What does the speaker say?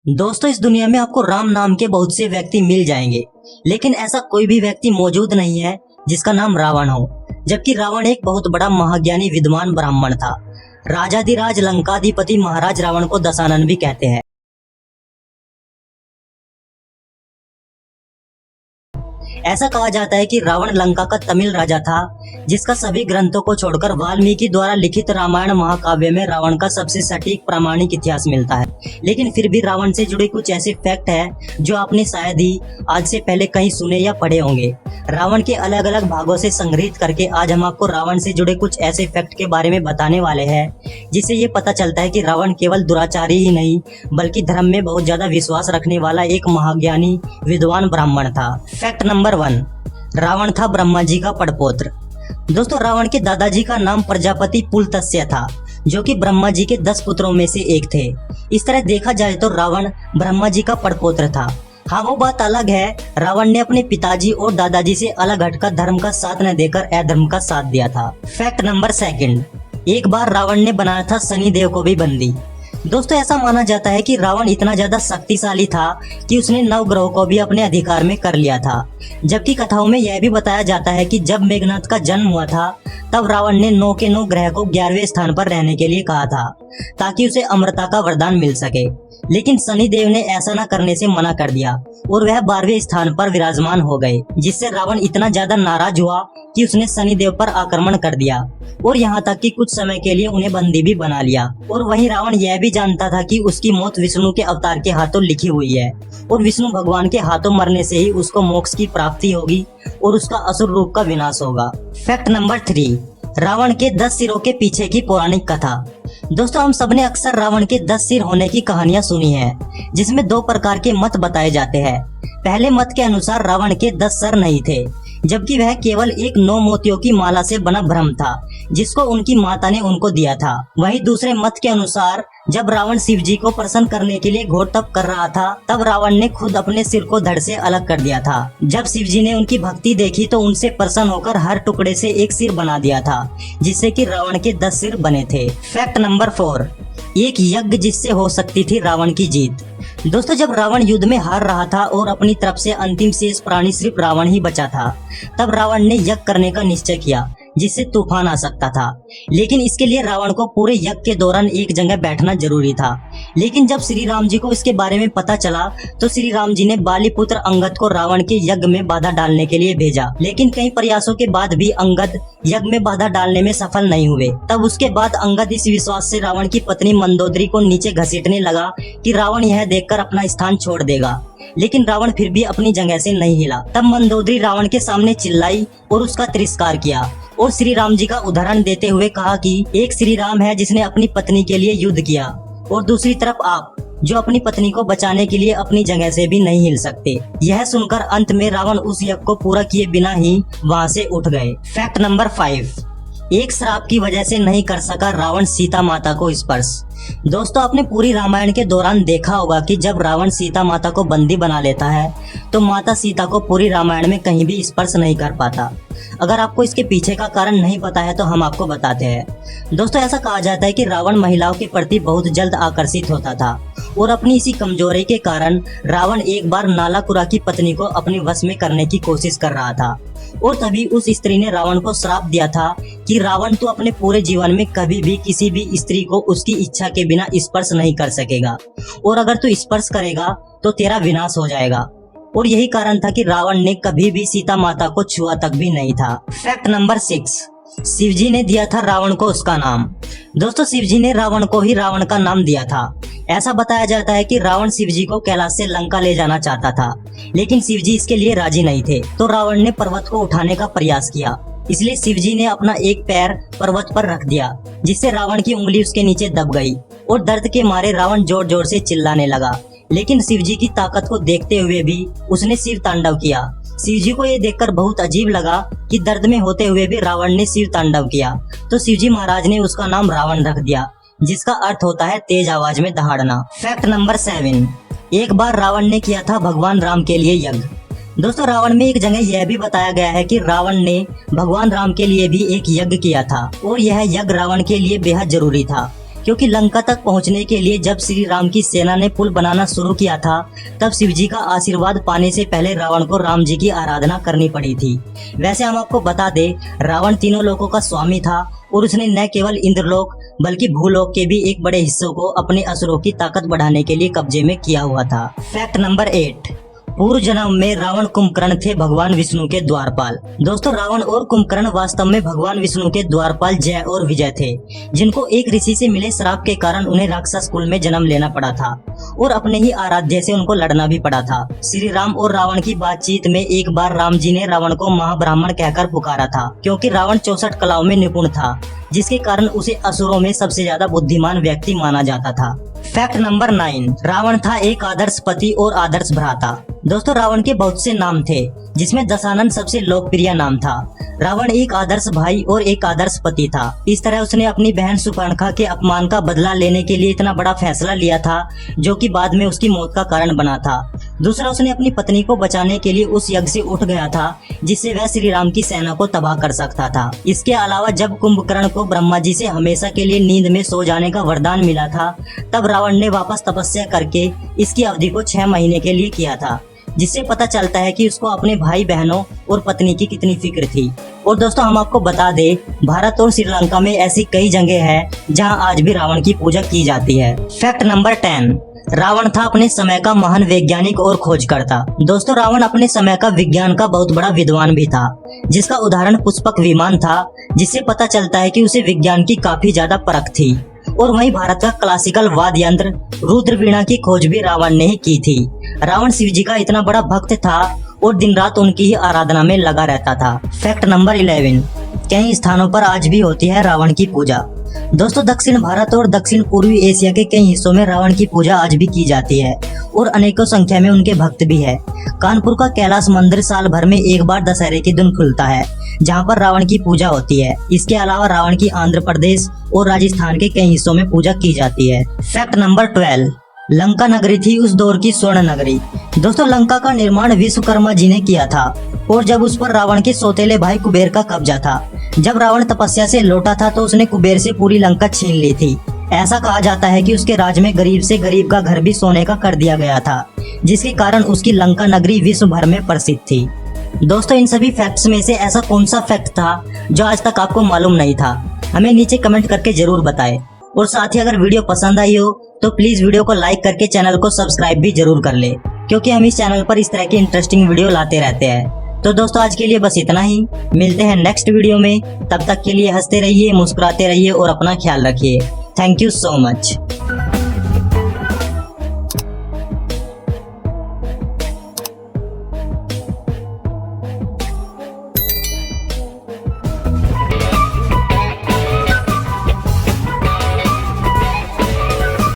दोस्तों, इस दुनिया में आपको राम नाम के बहुत से व्यक्ति मिल जाएंगे, लेकिन ऐसा कोई भी व्यक्ति मौजूद नहीं है जिसका नाम रावण हो। जबकि रावण एक बहुत बड़ा महाज्ञानी विद्वान ब्राह्मण था। राजाधिराज लंकाधिपति महाराज रावण को दशानन भी कहते हैं। ऐसा कहा जाता है कि रावण लंका का तमिल राजा था, जिसका सभी ग्रंथों को छोड़कर वाल्मीकि द्वारा लिखित रामायण महाकाव्य में रावण का सबसे सटीक प्रामाणिक इतिहास मिलता है। लेकिन फिर भी रावण से जुड़े कुछ ऐसे फैक्ट हैं जो आपने शायद ही आज से पहले कहीं सुने या पढ़े होंगे। रावण के अलग अलग भागों से संग्रहित करके आज हम आपको रावण से जुड़े कुछ ऐसे फैक्ट के बारे में बताने वाले हैं, जिससे ये पता चलता है कि रावण केवल दुराचारी ही नहीं बल्कि धर्म में बहुत ज्यादा विश्वास रखने वाला एक महाज्ञानी विद्वान ब्राह्मण था। फैक्ट नंबर 1, रावण था ब्रह्मा जी का पड़पोत्र। दोस्तों, रावण के दादाजी का नाम प्रजापति पुलत्स्य था, जो कि ब्रह्मा जी के 10 पुत्रों में से एक थे। इस तरह देखा जाए तो रावण ब्रह्मा जी का पड़पोत्र था। हाँ, वो बात अलग है, रावण ने अपने पिताजी और दादाजी से अलग हटकर धर्म का साथ न देकर अधर्म का साथ दिया था। फैक्ट नंबर 2, एक बार रावण ने बनाया था शनिदेव को भी बंदी। दोस्तों, ऐसा माना जाता है कि रावण इतना ज्यादा शक्तिशाली था कि उसने 9 ग्रहों को भी अपने अधिकार में कर लिया था। जबकि कथाओं में यह भी बताया जाता है कि जब मेघनाथ का जन्म हुआ था तब रावण ने 9 के 9 ग्रह को 11वें स्थान पर रहने के लिए कहा था, ताकि उसे अमरता का वरदान मिल सके। लेकिन शनिदेव ने ऐसा न करने से मना कर दिया और वह 12वें स्थान पर विराजमान हो गए, जिससे रावण इतना ज्यादा नाराज हुआ कि उसने शनिदेव पर आक्रमण कर दिया और यहाँ तक कि कुछ समय के लिए उन्हें बंदी भी बना लिया। और वहीं रावण यह भी जानता था कि उसकी मौत विष्णु के अवतार के हाथों लिखी हुई है और विष्णु भगवान के हाथों मरने से ही उसको मोक्ष की प्राप्ति होगी और उसका असुर रूप का विनाश होगा। फैक्ट नंबर 3, रावण के 10 सिरों के पीछे की पौराणिक कथा। दोस्तों, हम सबने अक्सर रावण के 10 सिर होने की कहानियां सुनी हैं, जिसमें 2 प्रकार के मत बताए जाते हैं। पहले मत के अनुसार रावण के 10 सर नहीं थे, जबकि वह केवल एक 9 मोतियों की माला से बना भ्रम था, जिसको उनकी माता ने उनको दिया था। वहीं दूसरे मत के अनुसार जब रावण शिव जी को प्रसन्न करने के लिए घोर तप कर रहा था, तब रावण ने खुद अपने सिर को धड़ से अलग कर दिया था। जब शिव जी ने उनकी भक्ति देखी तो उनसे प्रसन्न होकर हर टुकड़े से एक सिर बना दिया था, जिससे कि रावण के 10 सिर बने थे। फैक्ट नंबर 4, एक यज्ञ जिससे हो सकती थी रावण की जीत। दोस्तों, जब रावण युद्ध में हार रहा था और अपनी तरफ से अंतिम शेष प्राणी सिर्फ रावण ही बचा था, तब रावण ने यज्ञ करने का निश्चय किया जिससे तूफान आ सकता था। लेकिन इसके लिए रावण को पूरे यज्ञ के दौरान एक जगह बैठना जरूरी था। लेकिन जब श्री राम जी को इसके बारे में पता चला तो श्री राम जी ने बाली पुत्र अंगद को रावण के यज्ञ में बाधा डालने के लिए भेजा। लेकिन कई प्रयासों के बाद भी अंगद यज्ञ में बाधा डालने में सफल नहीं हुए। तब उसके बाद अंगद इस विश्वास से रावण की पत्नी मंदोदरी को नीचे घसीटने लगा कि रावण यह देखकर अपना स्थान छोड़ देगा। लेकिन रावण फिर भी अपनी जगह से नहीं हिला। तब मंदोदरी रावण के सामने चिल्लाई और उसका तिरस्कार किया और श्री राम जी का उदाहरण देते हुए कहा कि एक श्री राम है जिसने अपनी पत्नी के लिए युद्ध किया और दूसरी तरफ आप जो अपनी पत्नी को बचाने के लिए अपनी जगह से भी नहीं हिल सकते। यह सुनकर अंत में रावण उस यज्ञ को पूरा किए बिना ही वहां से उठ गए। फैक्ट नंबर 5, एक श्राप की वजह से नहीं कर सका रावण सीता माता को स्पर्श। दोस्तों, आपने पूरी रामायण के दौरान देखा होगा कि जब रावण सीता माता को बंदी बना लेता है तो माता सीता को पूरी रामायण में कहीं भी स्पर्श नहीं कर पाता। अगर आपको इसके पीछे का कारण नहीं पता है तो हम आपको बताते हैं। दोस्तों, ऐसा कहा जाता है कि रावण महिलाओं के प्रति बहुत जल्द आकर्षित होता था और अपनी इसी कमजोरी के कारण रावण एक बार नालाकुरा की पत्नी को अपने वश में करने की कोशिश कर रहा था और तभी उस स्त्री ने रावण को श्राप दिया था कि रावण तो अपने पूरे जीवन में कभी भी किसी भी स्त्री को उसकी इच्छा के बिना स्पर्श नहीं कर सकेगा और अगर तू स्पर्श करेगा तो तेरा विनाश हो जाएगा। और यही कारण था कि रावण ने कभी भी सीता माता को छुआ तक भी नहीं था। फैक्ट नंबर 6, शिवजी ने दिया था रावण को उसका नाम। दोस्तों, शिवजी ने रावण को ही रावण का नाम दिया था। ऐसा बताया जाता है कि रावण शिवजी को कैलाश से लंका ले जाना चाहता था, लेकिन शिवजी इसके लिए राजी नहीं थे। तो रावण ने पर्वत को उठाने का प्रयास किया, इसलिए शिवजी ने अपना एक पैर पर्वत पर रख दिया, जिससे रावण की उंगली उसके नीचे दब गई और दर्द के मारे रावण जोर जोर से चिल्लाने लगा। लेकिन शिवजी की ताकत को देखते हुए भी उसने शिव तांडव किया। शिवजी को ये देखकर बहुत अजीब लगा कि दर्द में होते हुए भी रावण ने शिव तांडव किया, तो शिवजी महाराज ने उसका नाम रावण रख दिया, जिसका अर्थ होता है तेज आवाज में दहाड़ना। फैक्ट नंबर 7, एक बार रावण ने किया था भगवान राम के लिए यज्ञ। दोस्तों, रावण में एक जगह यह भी बताया गया है कि रावण ने भगवान राम के लिए भी एक यज्ञ किया था और यह यज्ञ रावण के लिए बेहद जरूरी था, क्योंकि लंका तक पहुंचने के लिए जब श्री राम की सेना ने पुल बनाना शुरू किया था, तब शिव जी का आशीर्वाद पाने से पहले रावण को राम जी की आराधना करनी पड़ी थी। वैसे हम आपको बता दें, रावण तीनों लोकों का स्वामी था और उसने न केवल इंद्रलोक बल्कि भूलोक के भी एक बड़े हिस्सों को अपने असुरों की ताकत बढ़ाने के लिए कब्जे में किया हुआ था। फैक्ट नंबर 8, पूर्व जन्म में रावण कुंभकर्ण थे भगवान विष्णु के द्वारपाल। दोस्तों, रावण और कुंभकर्ण वास्तव में भगवान विष्णु के द्वारपाल जय और विजय थे, जिनको एक ऋषि से मिले श्राप के कारण उन्हें राक्षस कुल में जन्म लेना पड़ा था और अपने ही आराध्य से उनको लड़ना भी पड़ा था। श्री राम और रावण की बातचीत में एक बार राम जी ने रावण को महाब्राह्मण कहकर पुकारा था, क्योंकि रावण 64 कलाओं में निपुण था, जिसके कारण उसे असुरों में सबसे ज्यादा बुद्धिमान व्यक्ति माना जाता था। फैक्ट नंबर 9, रावण था एक आदर्श पति और आदर्श भ्राता। दोस्तों, रावण के बहुत से नाम थे, जिसमें दशानन सबसे लोकप्रिय नाम था। रावण एक आदर्श भाई और एक आदर्श पति था। इस तरह उसने अपनी बहन सुपर्णखा के अपमान का बदला लेने के लिए इतना बड़ा फैसला लिया था, जो कि बाद में उसकी मौत का कारण बना था। दूसरा, उसने अपनी पत्नी को बचाने के लिए उस यज्ञ से उठ गया था, जिससे वह श्री राम की सेना को तबाह कर सकता था। इसके अलावा जब कुंभकर्ण को ब्रह्मा जी से हमेशा के लिए नींद में सो जाने का वरदान मिला था, तब रावण ने वापस तपस्या करके इसकी अवधि को 6 महीने के लिए किया था, जिससे पता चलता है कि उसको अपने भाई बहनों और पत्नी की कितनी फिक्र थी। और दोस्तों, हम आपको बता दें, भारत और श्रीलंका में ऐसी कई जगह हैं जहां आज भी रावण की पूजा की जाती है। फैक्ट नंबर 10, रावण था अपने समय का महान वैज्ञानिक और खोजकर्ता। दोस्तों, रावण अपने समय का विज्ञान का बहुत बड़ा विद्वान भी था, जिसका उदाहरण पुष्पक विमान था, जिससे पता चलता है कि उसे विज्ञान की काफी ज्यादा परख थी। और वहीं भारत का क्लासिकल वाद्य यंत्र रुद्र वीणा की खोज भी रावण ने ही की थी। रावण शिव जी का इतना बड़ा भक्त था और दिन रात उनकी ही आराधना में लगा रहता था। फैक्ट नंबर 11, कई स्थानों पर आज भी होती है रावण की पूजा। दोस्तों, दक्षिण भारत और दक्षिण पूर्वी एशिया के कई हिस्सों में रावण की पूजा आज भी की जाती है और अनेकों संख्या में उनके भक्त भी है। कानपुर का कैलाश मंदिर साल भर में एक बार दशहरे के दिन खुलता है, जहां पर रावण की पूजा होती है। इसके अलावा रावण की आंध्र प्रदेश और राजस्थान के कई हिस्सों में पूजा की जाती है। फैक्ट नंबर 12, लंका नगरी थी उस दौर की स्वर्ण नगरी। दोस्तों, लंका का निर्माण विश्वकर्मा जी ने किया था और जब उस पर रावण के सौतेले भाई कुबेर का कब्जा था। जब रावण तपस्या से लौटा था तो उसने कुबेर से पूरी लंका छीन ली थी। ऐसा कहा जाता है कि उसके राज में गरीब से गरीब का घर भी सोने का कर दिया गया था, जिसके कारण उसकी लंका नगरी विश्व भर में प्रसिद्ध थी। दोस्तों, इन सभी फैक्ट्स में से ऐसा कौन सा फैक्ट था जो आज तक आपको मालूम नहीं था? हमें नीचे कमेंट करके जरूर बताएं। और साथ ही अगर वीडियो पसंद आई हो तो प्लीज वीडियो को लाइक करके चैनल को सब्सक्राइब भी जरूर कर ले, क्योंकि हम इस चैनल पर इस तरह की इंटरेस्टिंग वीडियो लाते रहते हैं। तो दोस्तों, आज के लिए बस इतना ही। मिलते हैं नेक्स्ट वीडियो में। तब तक के लिए हंसते रहिए, मुस्कुराते रहिए और अपना ख्याल रखिए। Thank you so much.